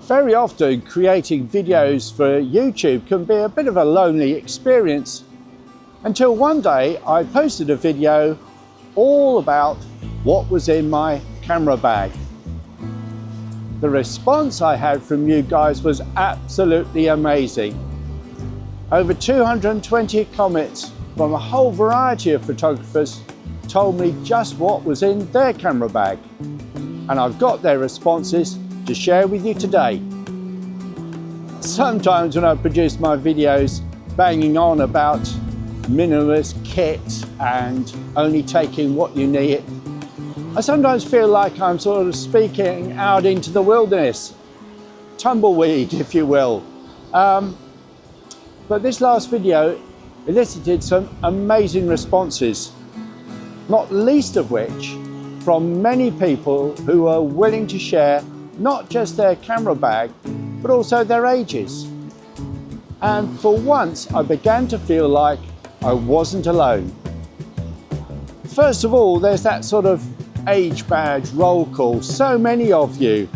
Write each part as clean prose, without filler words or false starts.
Very often creating videos for YouTube can be a bit of a lonely experience, until one day I posted a video all about what was in my camera bag. The response I had from you guys was absolutely amazing. Over 220 comments from a whole variety of photographers told me just what was in their camera bag, and I've got their responses to share with you today. Sometimes when I produce my videos banging on about minimalist kit and only taking what you need, I sometimes feel like I'm sort of speaking out into the wilderness, tumbleweed if you will. But this last video elicited some amazing responses, not least of which from many people who are willing to share not just their camera bag, but also their ages. And for once, I began to feel like I wasn't alone. First of all, there's that sort of age badge roll call. So many of you,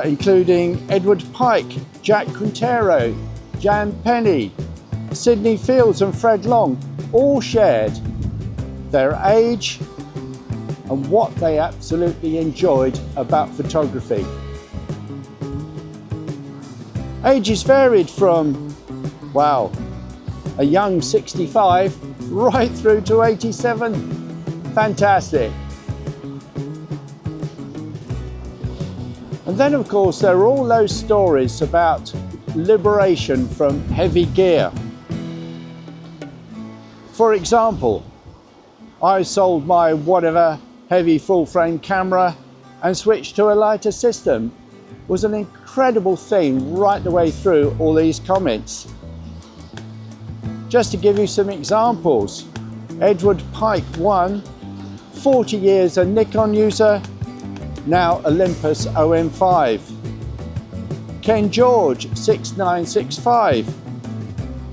including Edward Pike, Jack Quintero, Jan Penny, Sydney Fields and Fred Long, all shared their age and what they absolutely enjoyed about photography. Ages varied from, wow, a young 65 right through to 87. Fantastic. And then of course there are all those stories about liberation from heavy gear. For example, I sold my whatever heavy full frame camera and switched to a lighter system. It was an incredible theme right the way through all these comments. Just to give you some examples, Edward Pike 1, 40 years a Nikon user, now Olympus OM5. Ken George 6965,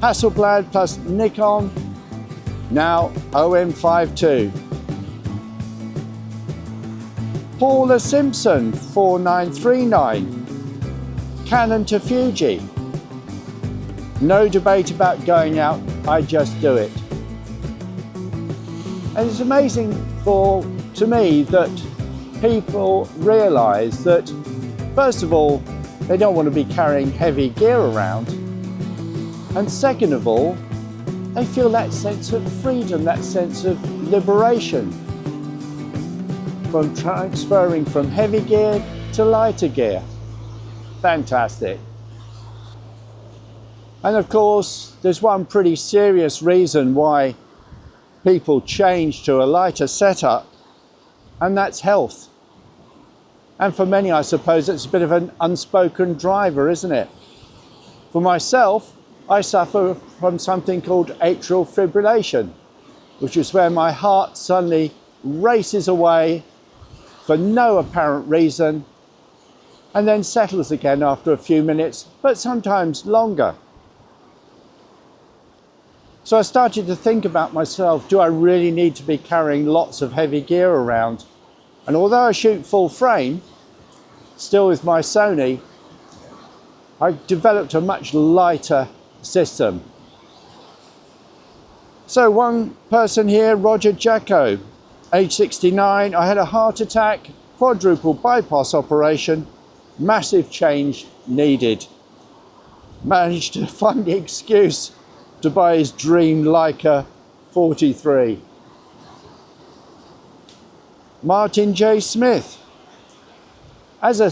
Hasselblad plus Nikon, now OM5 II. Paula Simpson 4939, Canon to Fuji. No debate about going out, I just do it. And it's amazing to me that people realise that, first of all, they don't want to be carrying heavy gear around, and second of all, they feel that sense of freedom, that sense of liberation from transferring from heavy gear to lighter gear. Fantastic. And of course, there's one pretty serious reason why people change to a lighter setup, and that's health. And for many, I suppose, it's a bit of an unspoken driver, isn't it? For myself, I suffer from something called atrial fibrillation, which is where my heart suddenly races away for no apparent reason and then settles again after a few minutes, but sometimes longer. So I started to think about myself, do I really need to be carrying lots of heavy gear around? And although I shoot full frame, still with my Sony, I developed a much lighter system. So one person here, Roger Jacko, age 69, I had a heart attack, quadruple bypass operation, massive change needed. Managed to find the excuse to buy his dream Leica 43. Martin J. Smith, as I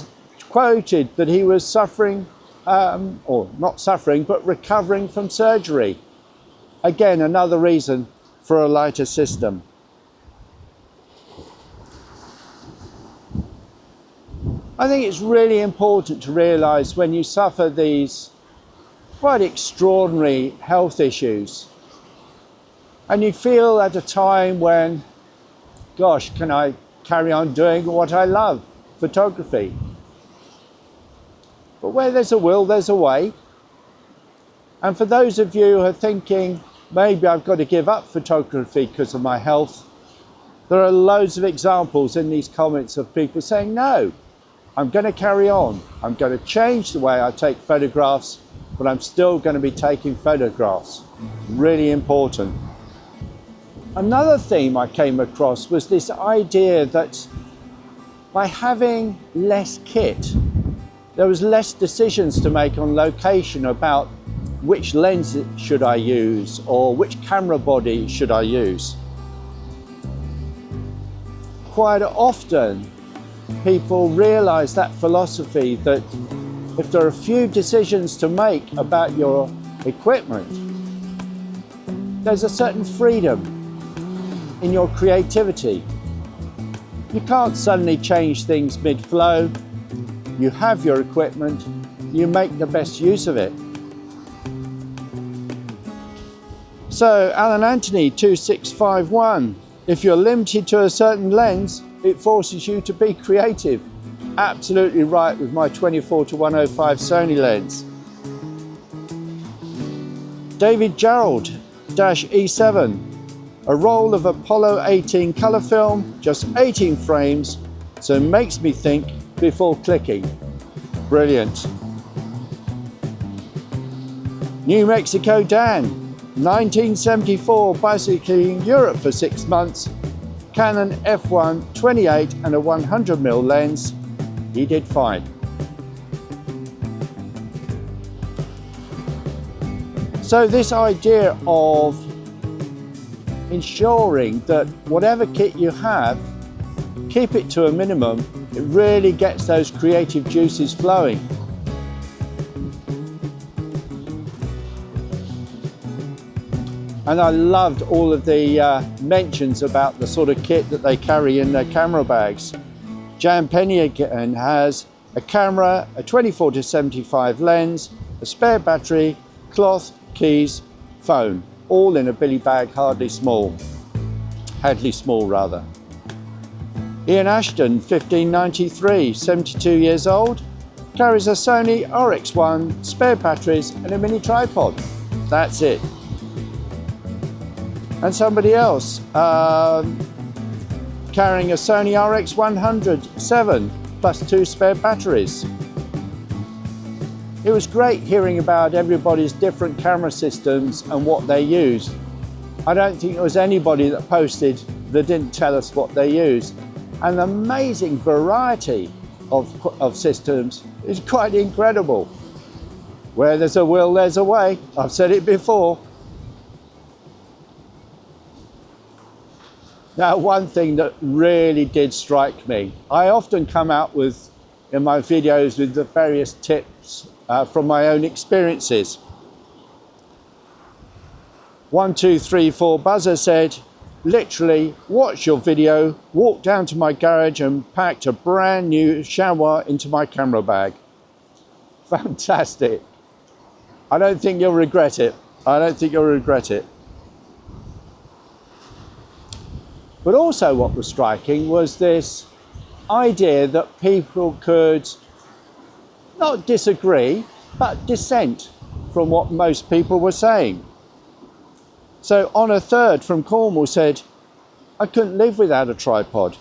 quoted that he was suffering, or not suffering, but recovering from surgery. Again, another reason for a lighter system. I think it's really important to realise when you suffer these quite extraordinary health issues, and you feel at a time when, gosh, can I carry on doing what I love, photography? But where there's a will, there's a way. And for those of you who are thinking, maybe I've got to give up photography because of my health, there are loads of examples in these comments of people saying, no, I'm going to carry on. I'm going to change the way I take photographs, but I'm still going to be taking photographs. Really important. Another theme I came across was this idea that by having less kit, there was less decisions to make on location about which lens should I use or which camera body should I use. Quite often, people realize that philosophy that if there are a few decisions to make about your equipment, there's a certain freedom in your creativity. You can't suddenly change things mid-flow. You have your equipment, you make the best use of it. So, Alan Anthony 2651, if you're limited to a certain lens, it forces you to be creative. Absolutely right with my 24-105 Sony lens. David Gerald -E7, a roll of Apollo 18 colour film, just 18 frames, so it makes me think before clicking. Brilliant. New Mexico Dan, 1974, bicycling Europe for 6 months, Canon f1 28 and a 100mm lens. He did fine. So this idea of ensuring that whatever kit you have, keep it to a minimum, it really gets those creative juices flowing. And I loved all of the mentions about the sort of kit that they carry in their camera bags. Jan Penny again has a camera, a 24-75 lens, a spare battery, cloth, keys, phone, all in a billy bag, hardly small. Hadley small rather. Ian Ashton, 1593, 72 years old, carries a Sony RX1, spare batteries and a mini tripod. That's it. And somebody else carrying a Sony RX100 7 plus 2 spare batteries. It was great hearing about everybody's different camera systems and what they use. I don't think there was anybody that posted that didn't tell us what they use. An amazing variety of systems is quite incredible. Where there's a will, there's a way. I've said it before. Now, one thing that really did strike me, I often come out with, in my videos, with the various tips from my own experiences. 1234 Buzzer said, literally watched your video, walked down to my garage and packed a brand new chamois into my camera bag. Fantastic. I don't think you'll regret it. I don't think you'll regret it. But also what was striking was this idea that people could not disagree, but dissent from what most people were saying. So Honor Third from Cornwall said, I couldn't live without a tripod.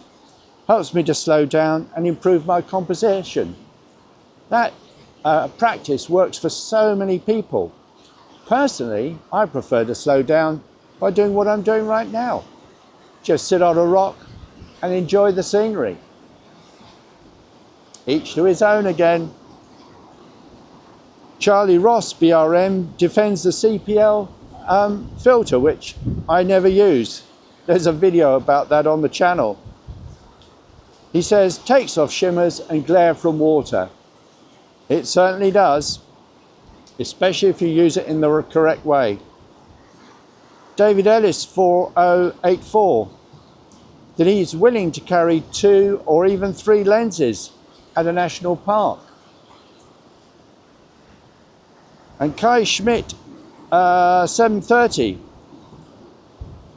Helps me to slow down and improve my composition. That practice works for so many people. Personally, I prefer to slow down by doing what I'm doing right now. Just sit on a rock and enjoy the scenery. Each to his own again. Charlie Ross, BRM, defends the CPL filter, which I never use. There's a video about that on the channel. He says, takes off shimmers and glare from water. It certainly does, especially if you use it in the correct way. David Ellis, 4084, that he's willing to carry 2 or even 3 lenses at a national park. And Kai Schmidt, 730,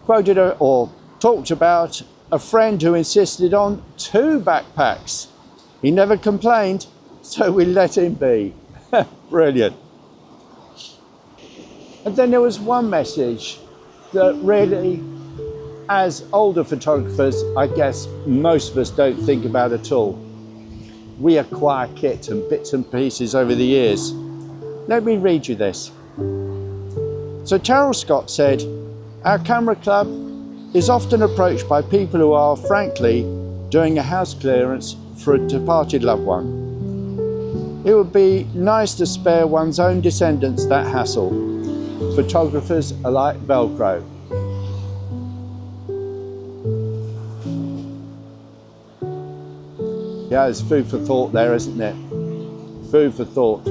quoted or talked about a friend who insisted on 2 backpacks. He never complained, so we let him be. Brilliant. And then there was one message that really, as older photographers, I guess most of us don't think about at all. we acquire kit and bits and pieces over the years. Let me read you this. So Terrell Scott said, "Our camera club is often approached by people who are, frankly, doing a house clearance for a departed loved one. It would be nice to spare one's own descendants that hassle. Photographers are like Velcro." Yeah, there's food for thought there, isn't it? Food for thought.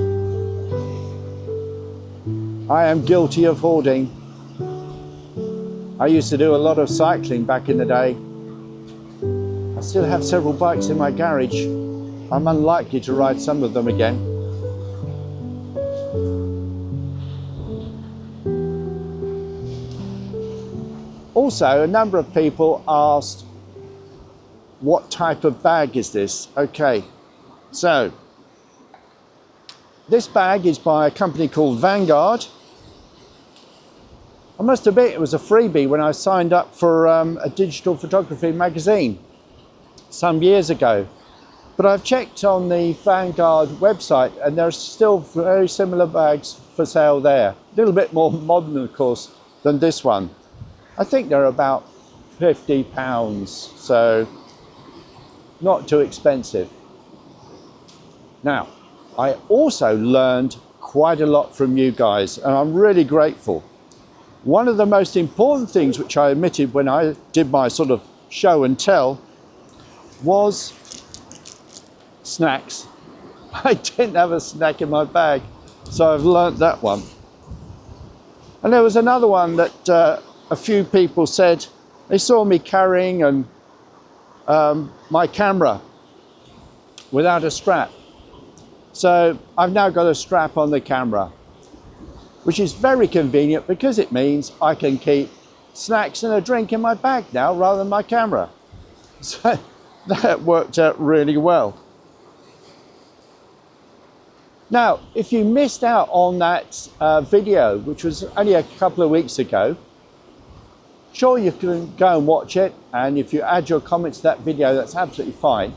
I am guilty of hoarding. I used to do a lot of cycling back in the day. I still have several bikes in my garage. I'm unlikely to ride some of them again. Also, a number of people asked, what type of bag is this? Okay, so this bag is by a company called Vanguard. I must admit it was a freebie when I signed up for a digital photography magazine some years ago. But I've checked on the Vanguard website and there's still very similar bags for sale there. A little bit more modern, of course, than this one. I think they're about £50, so not too expensive. Now, I also learned quite a lot from you guys, and I'm really grateful. One of the most important things which I omitted when I did my sort of show and tell was snacks. I didn't have a snack in my bag, so I've learnt that one. And there was another one that a few people said they saw me carrying and my camera without a strap. So I've now got a strap on the camera, which is very convenient because it means I can keep snacks and a drink in my bag now rather than my camera. So that worked out really well. Now, if you missed out on that video, which was only a couple of weeks ago, sure, you can go and watch it, and if you add your comments to that video, that's absolutely fine.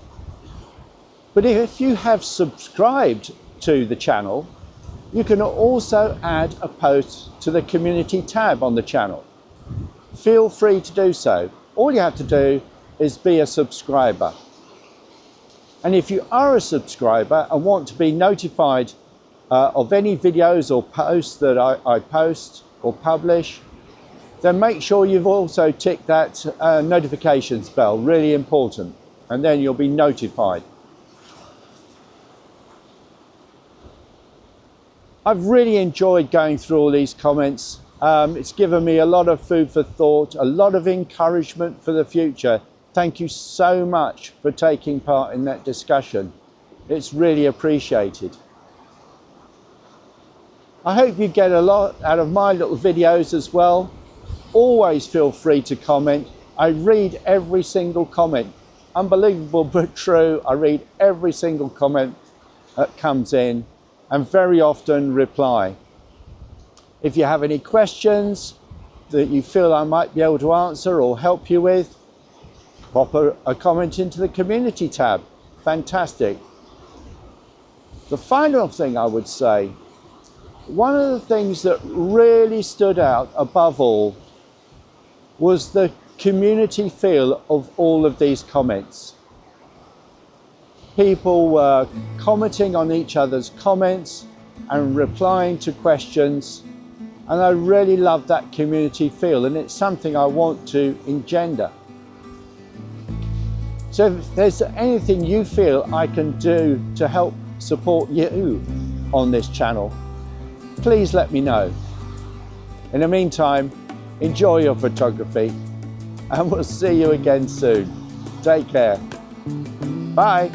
But if you have subscribed to the channel, you can also add a post to the community tab on the channel. Feel free to do so. All you have to do is be a subscriber. And if you are a subscriber and want to be notified of any videos or posts that I post or publish, then make sure you've also ticked that notifications bell, really important, and then you'll be notified. I've really enjoyed going through all these comments. It's given me a lot of food for thought, a lot of encouragement for the future. Thank you so much for taking part in that discussion. It's really appreciated. I hope you get a lot out of my little videos as well. Always feel free to comment. I read every single comment. Unbelievable but true. I read every single comment that comes in and very often reply. If you have any questions that you feel I might be able to answer or help you with, pop a comment into the community tab. Fantastic. The final thing I would say, one of the things that really stood out above all was the community feel of all of these comments. People were commenting on each other's comments and replying to questions, and I really love that community feel, and it's something I want to engender. So if there's anything you feel I can do to help support you on this channel, please let me know. In the meantime, enjoy your photography, and we'll see you again soon. Take care. Bye.